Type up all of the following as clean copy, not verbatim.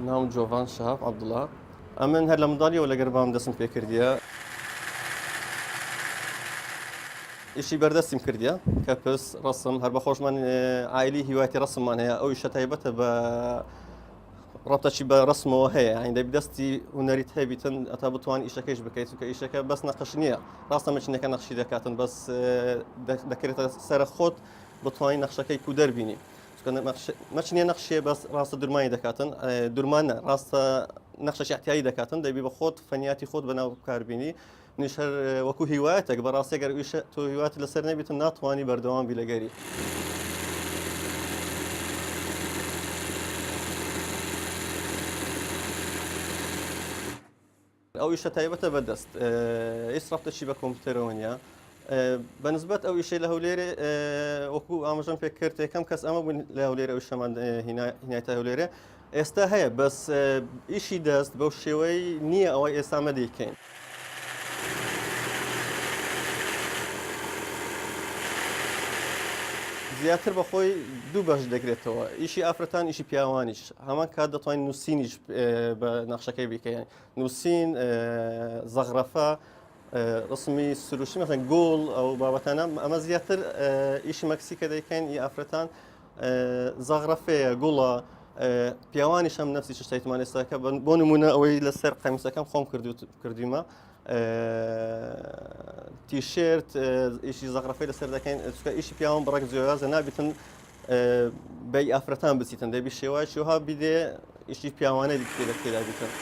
نام جوفان شهاب عبد الله. ئەمن هەر لە منداڵی وە لەگەر بام دەستم پێ کردیە ئیشی بەردەستیم کردیە کە پس ڕسم هەر بە خۆشمان عایلی هیواتی ڕسممان هەیە ئەو ئیشە تایبەتە بە ڕەبتەچی بە ڕسمەوە هەیە یعنی دەبی دەستی هونەریت هەبیتن ئەتا بتوان ئیشەکەیش بکەیت کە ئیشەکە بەس نەقش نییە ڕاستە مەچینەکە نەخشی دەکاتن بەس دەکرێتە سەرە خۆت بتوانین نەخشەکەی کو دەربینی مەچنیە نەخشیە بەس ڕاستە دوورمانی دەکاتن دوورمانە ڕاستە نەخشەی احتیایی دەکاتن دەبی بە خۆت فەنیاتی خۆت بەناو بکاربینی نیش هەر وەکو هیوایەتێک بەڕاستی ئەگەر تۆ هیواتی لەسەر نەبیتن ناتوانی بەردەوام بی لەگەری ئەو ئیشە تایبەتە بەدەست هیچ ڕەبتێکی بە کۆمپیوتەرەوە نیە بەنسبەت ئەو ئیشەی لە هەولێرە وەکو ئاماژەم پێ کرد یەکەم کەس ئەمە بوون لە هەولێرە ئەو شەمان هینایەتە هەولێرە ئێستا هەیە بەس ئیشی دەست بەو شێوەی نییە ئەوەی ئێستا ئەمە دەیکەین زیاتر بەخۆی دوو بەش دەگرێتەوە ئیشی ئافرەتان ئیشی پیاوانیش هەمان کات دەتوانین نووسینیش بە نەخشەکەی بیکەین نووسین زەغرەفە ڕسمی سروشی مەسەن گۆڵ ئەو بابەتانە ئەمە زیاتر ئیشی مەکسیکە دەیکەین ئی ئافرەتان زەغرەفەیە گوڵە پیاوانیش هەم نەفسی شتایتمان ئێستاکە بۆ نمونە ئەوەی لەسەر قەمیسەکەم خۆم کردویمە تیشێرت ئیشی زەغرەفەی لەسەر دەکەین چکە ئیشی پیاوان بەڕێک جیاوازە نابێتن بەی ئافرەتان بچیتن دەبی شێوایکی وها بیدێ ئیشی پیاوانە دیکتێ لە تێدا بیتن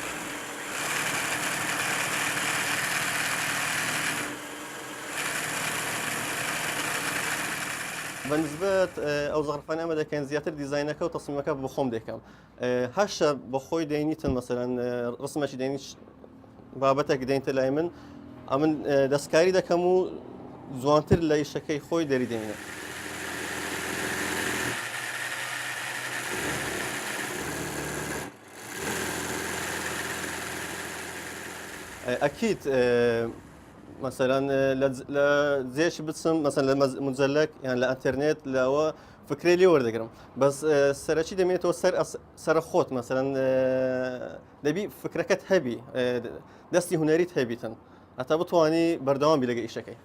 بەنسبەت ئەو زەغرەفانە ئەمە دەکەین زیاتر دیزاینەکە و تەسمیمەکە بۆ خۆم دەکەم هەشە بە خۆی دەینیتن مەسەرەن ڕسمەکی دەینی بابەتێک دەینتە لای من ئەمن دەستکاری دەکەم و جوانتر لە ئیشەکەی خۆی دەری دێنێت ئەکید مثلا لە جێشی بچم مثلا لە مجللەک یان لە ئەتەرنێت لەوە فکرێ لێ وەردەگرم بەس سەرەکی دەمێتەوە سەر خۆت مثلا دەبی فکرەکەت هەبی دەستی هونەریت هەبیتن هەتا بتوانی بەردەوام بی لەگە ئیشەکەی